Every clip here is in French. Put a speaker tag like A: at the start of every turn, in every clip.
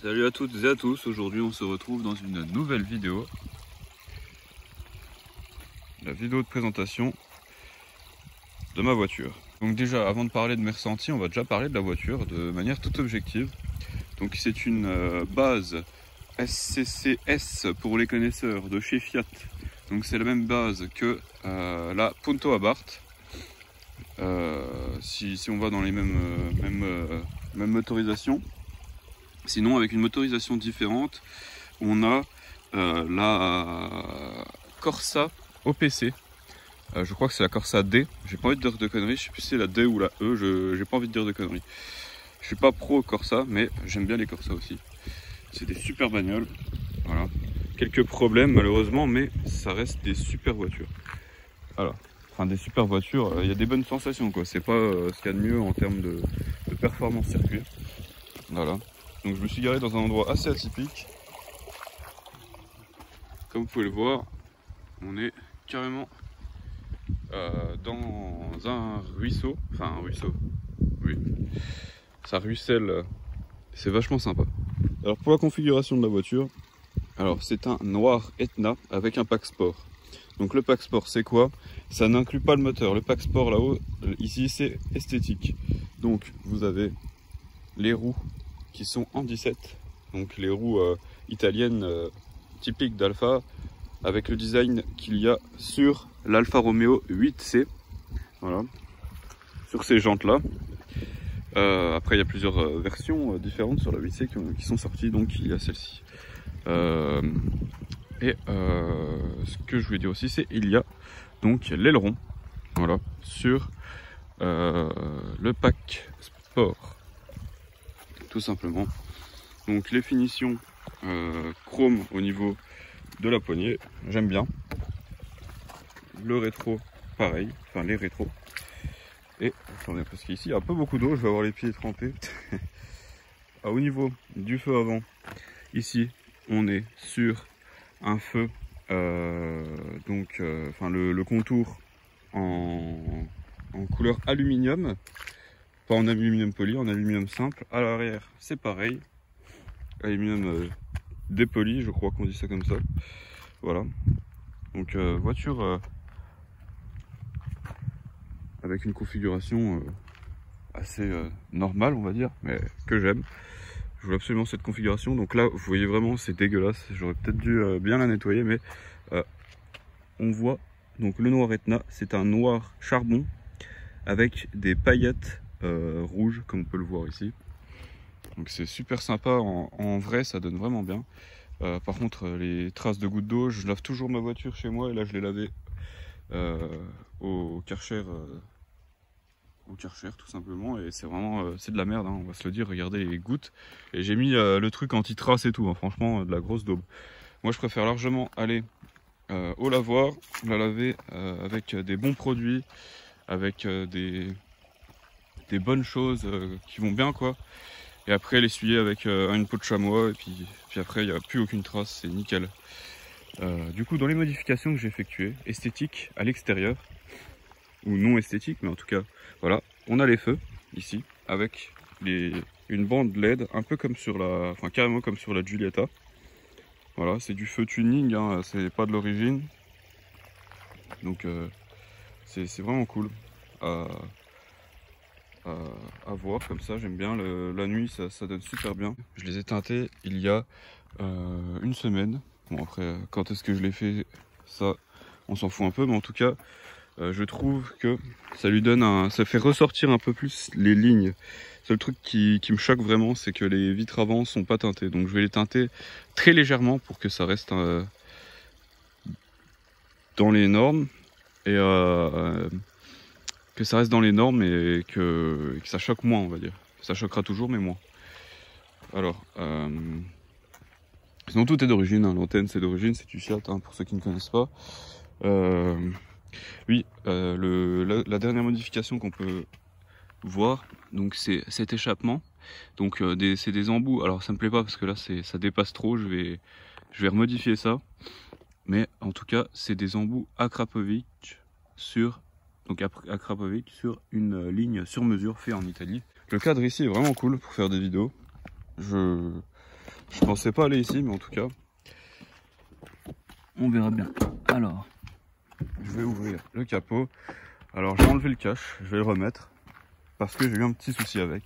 A: Salut à toutes et à tous, aujourd'hui on se retrouve dans une nouvelle vidéo. La vidéo de présentation de ma voiture. Donc déjà, avant de parler de mes ressentis, on va déjà parler de la voiture de manière toute objective. Donc c'est une base SCCS pour les connaisseurs de chez Fiat. Donc c'est la même base que la Punto Abarth. Si on va dans les mêmes motorisations. Sinon, avec une motorisation différente, on a la Corsa OPC. Je crois que c'est la Corsa D. J'ai pas envie de dire de conneries. Je sais plus si c'est la D ou la E. J'ai pas envie de dire de conneries. Je suis pas pro Corsa, mais j'aime bien les Corsa aussi. C'est des super bagnoles. Voilà. Quelques problèmes malheureusement, mais ça reste des super voitures. Voilà. Enfin, des super voitures. Il y a des bonnes sensations, quoi. C'est pas ce qu'il y a de mieux en termes de performance circuit. Voilà. Donc je me suis garé dans un endroit assez atypique. Comme vous pouvez le voir, on est carrément dans un ruisseau. Enfin un ruisseau, oui. Ça ruisselle, c'est vachement sympa. Alors pour la configuration de la voiture, alors c'est un noir Etna avec un pack sport. Donc le pack sport c'est quoi? Ça n'inclut pas le moteur. Le pack sport là-haut, ici c'est esthétique. Donc vous avez les roues qui sont en 17, donc les roues italiennes typiques d'Alfa, avec le design qu'il y a sur l'Alfa Romeo 8C, voilà, sur ces jantes là. Après il y a plusieurs versions différentes sur la 8C qui sont sorties, donc il y a celle-ci. Ce que je voulais dire aussi, c'est il y a donc l'aileron, voilà, sur le pack sport, tout simplement. Donc les finitions chrome au niveau de la poignée, j'aime bien. Le rétro, pareil, enfin les rétros. Et attendez, parce qu'ici il y a un peu beaucoup d'eau, je vais avoir les pieds trempés. Au niveau du feu avant, ici on est sur un feu, enfin le contour en couleur aluminium, pas en aluminium poli, en aluminium simple. À l'arrière c'est pareil. Aluminium dépoli, je crois qu'on dit ça comme ça. Voilà. Donc voiture avec une configuration assez normale, on va dire, mais que j'aime. Je voulais absolument cette configuration. Donc là, vous voyez vraiment, c'est dégueulasse. J'aurais peut-être dû bien la nettoyer, mais on voit donc le noir Etna, c'est un noir charbon avec des paillettes rouges, comme on peut le voir ici. Donc c'est super sympa, en vrai ça donne vraiment bien. Par contre les traces de gouttes d'eau, je lave toujours ma voiture chez moi et là je l'ai lavé au Karcher tout simplement, et c'est vraiment c'est de la merde, hein, on va se le dire. Regardez les gouttes, et j'ai mis le truc anti-trace et tout, hein, franchement de la grosse daube. Moi je préfère largement aller au lavoir, la laver avec des bons produits, avec des bonnes choses qui vont bien, quoi. Et après l'essuyer avec une peau de chamois, et puis après il n'y a plus aucune trace, c'est nickel. Du coup, dans les modifications que j'ai effectuées, esthétiques à l'extérieur, ou non esthétiques, mais en tout cas, voilà, on a les feux ici, avec une bande LED, un peu comme sur la, enfin carrément comme sur la Giulietta. Voilà, c'est du feu tuning, hein, c'est pas de l'origine. Donc c'est vraiment cool à voir comme ça, j'aime bien. La nuit ça donne super bien. Je les ai teintés il y a une semaine. Bon, après quand est-ce que je l'ai fait, ça on s'en fout un peu, mais en tout cas je trouve que ça lui donne ça fait ressortir un peu plus les lignes. Le seul truc qui me choque vraiment, c'est que les vitres avant sont pas teintées, donc je vais les teinter très légèrement pour que ça reste dans les normes, et que ça reste dans les normes, et que ça choque moins, on va dire. Ça choquera toujours, mais moins. Alors, sinon tout est d'origine, hein. L'antenne c'est d'origine, c'est du Fiat, hein, pour ceux qui ne connaissent pas. Oui, la dernière modification qu'on peut voir, donc c'est cet échappement. Donc c'est des embouts. Alors ça me plaît pas parce que là ça dépasse trop. Je vais remodifier ça. Mais en tout cas, c'est des embouts Akrapovic sur une ligne sur mesure fait en Italie. Le cadre ici est vraiment cool pour faire des vidéos. Je pensais pas aller ici, mais en tout cas, on verra bien. Alors, je vais ouvrir le capot. Alors j'ai enlevé le cache, je vais le remettre parce que j'ai eu un petit souci avec.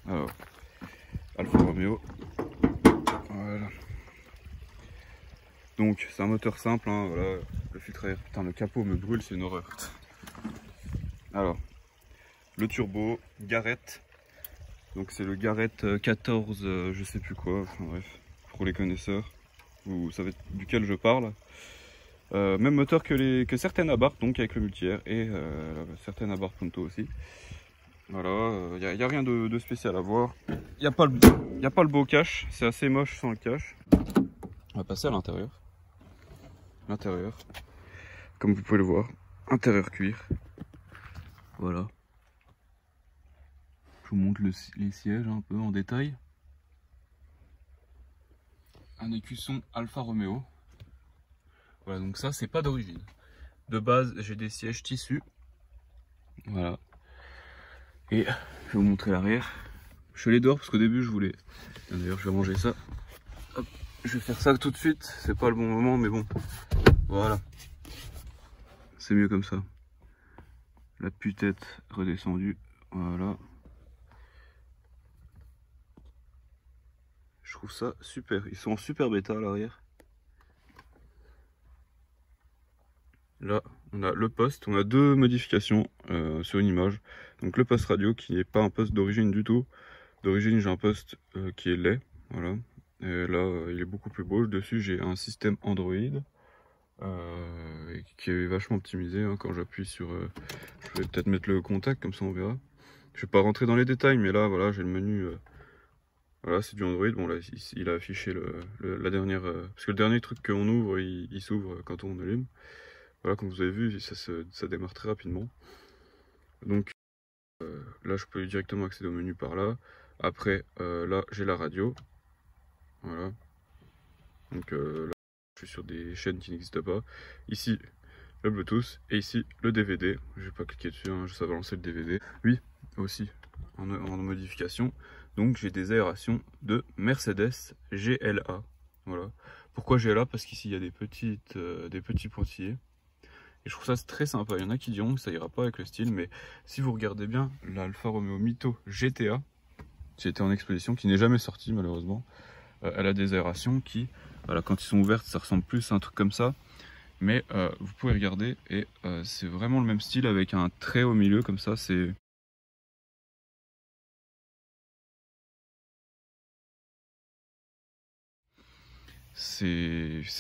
A: Alors, Alfa Romeo. Voilà. Donc c'est un moteur simple, hein, voilà. Le filtre à air, putain le capot me brûle, c'est une horreur. Alors, le turbo, Garrett. Donc c'est le Garrett 14, je sais plus quoi, enfin bref, pour les connaisseurs, vous savez duquel je parle. Même moteur que certaines Abarth, donc avec le multi-air, et certaines Abarth Punto aussi. Voilà, il n'y a rien de spécial à voir. Il n'y a pas le beau cache, c'est assez moche sans le cache. On va passer à l'intérieur. L'intérieur, comme vous pouvez le voir, intérieur cuir. Voilà. Je vous montre les sièges un peu en détail. Un écusson Alfa Romeo. Voilà, donc ça c'est pas d'origine. De base j'ai des sièges tissus. Voilà. Et je vais vous montrer l'arrière. Je les dehors parce qu'au début je voulais. D'ailleurs je vais ranger ça. Hop. Je vais faire ça tout de suite. C'est pas le bon moment mais bon. Voilà. C'est mieux comme ça. La putette redescendue. Voilà. Je trouve ça super. Ils sont en super bêta à l'arrière. Là, on a le poste. On a deux modifications sur une image. Donc le poste radio qui n'est pas un poste d'origine du tout. D'origine, j'ai un poste qui est laid. Voilà. Et là, il est beaucoup plus beau. Dessus, j'ai un système Android qui est vachement optimisé. Hein, quand j'appuie sur... je vais peut-être mettre le contact, comme ça on verra. Je vais pas rentrer dans les détails, mais là, voilà, j'ai le menu... voilà, c'est du Android. Bon, là, il a affiché la dernière... parce que le dernier truc qu'on ouvre, il s'ouvre quand on allume. Voilà, comme vous avez vu, ça démarre très rapidement. Donc, là, je peux directement accéder au menu par là. Après, là, j'ai la radio. Voilà. Donc, là, je suis sur des chaînes qui n'existent pas. Ici, le Bluetooth. Et ici, le DVD. Je vais pas cliquer dessus, hein, ça va lancer le DVD. Oui, aussi, en modification. Donc, j'ai des aérations de Mercedes GLA. Voilà. Pourquoi GLA? Parce qu'ici, il y a des petits pointillés. Et je trouve ça très sympa. Il y en a qui diront que ça ira pas avec le style, mais si vous regardez bien l'Alfa Romeo Mito GTA, qui était en exposition, qui n'est jamais sorti malheureusement, elle a des aérations qui, voilà, quand ils sont ouvertes, ça ressemble plus à un truc comme ça. Mais vous pouvez regarder et c'est vraiment le même style avec un trait au milieu comme ça. C'est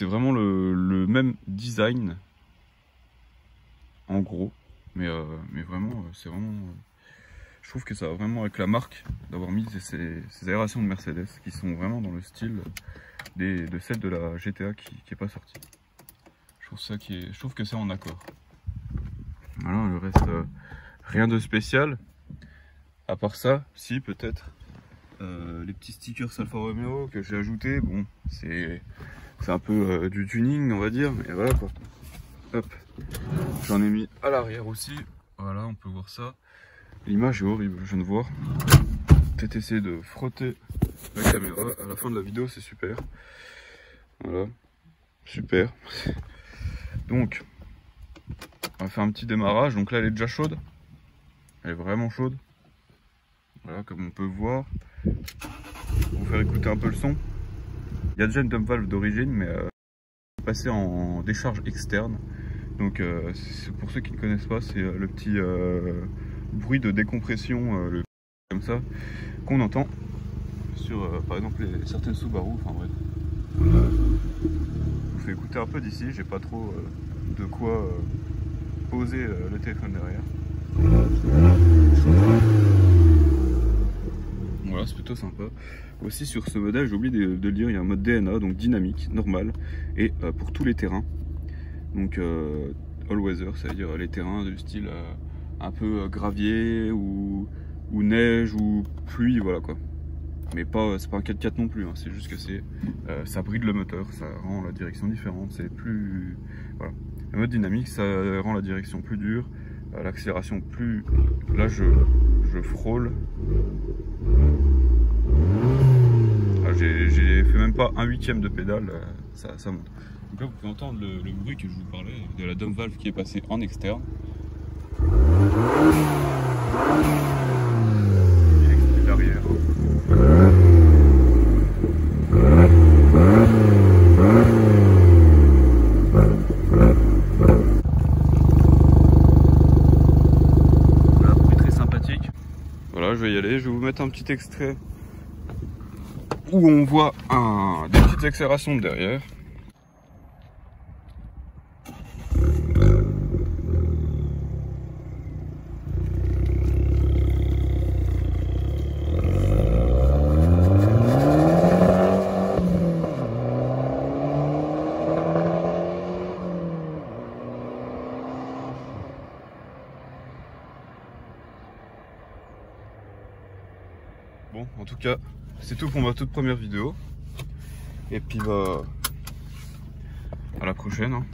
A: vraiment le même design. En gros, mais vraiment, c'est vraiment... je trouve que ça va vraiment avec la marque d'avoir mis ces aérations de Mercedes qui sont vraiment dans le style de celle de la GTA qui est pas sortie. Je trouve que c'est en accord. Voilà, le reste, rien de spécial. À part ça, si peut-être les petits stickers Alfa Romeo que j'ai ajoutés, bon, c'est un peu du tuning on va dire, mais voilà quoi. Hop. J'en ai mis à l'arrière aussi, voilà, on peut voir ça. L'image est horrible, je viens de voir. Peut-être essayer de frotter la caméra. À la fin de la vidéo, c'est super. Voilà, super. Donc, on va faire un petit démarrage. Donc là, elle est déjà chaude. Elle est vraiment chaude. Voilà, comme on peut voir. On va faire écouter un peu le son. Il y a déjà une dump valve d'origine, mais passer en décharge externe. Donc pour ceux qui ne connaissent pas, c'est le petit bruit de décompression comme ça qu'on entend sur par exemple certaines Subaru, enfin bref. Je vous fais écouter un peu d'ici, j'ai pas trop de quoi poser le téléphone derrière. Voilà, c'est plutôt sympa. Aussi sur ce modèle, j'ai oublié de le dire, il y a un mode DNA, donc dynamique, normal, et pour tous les terrains. Donc all weather, c'est-à-dire les terrains du style un peu gravier ou neige ou pluie, voilà quoi. Mais pas, c'est pas un 4x4 non plus, hein. C'est juste que ça bride le moteur, ça rend la direction différente, c'est plus... Voilà. Le mode dynamique, ça rend la direction plus dure, l'accélération plus... Là je frôle. fait même pas 1/8 de pédale, ça monte. Donc là vous pouvez entendre le bruit que je vous parlais de la dump valve qui est passée en externe. Et l'arrière. Un bruit très sympathique. Voilà, je vais y aller, je vais vous mettre un petit extrait où on voit des petites accélérations de derrière. Bon, en tout cas, c'est tout pour ma toute première vidéo. Et puis, à la prochaine. Hein.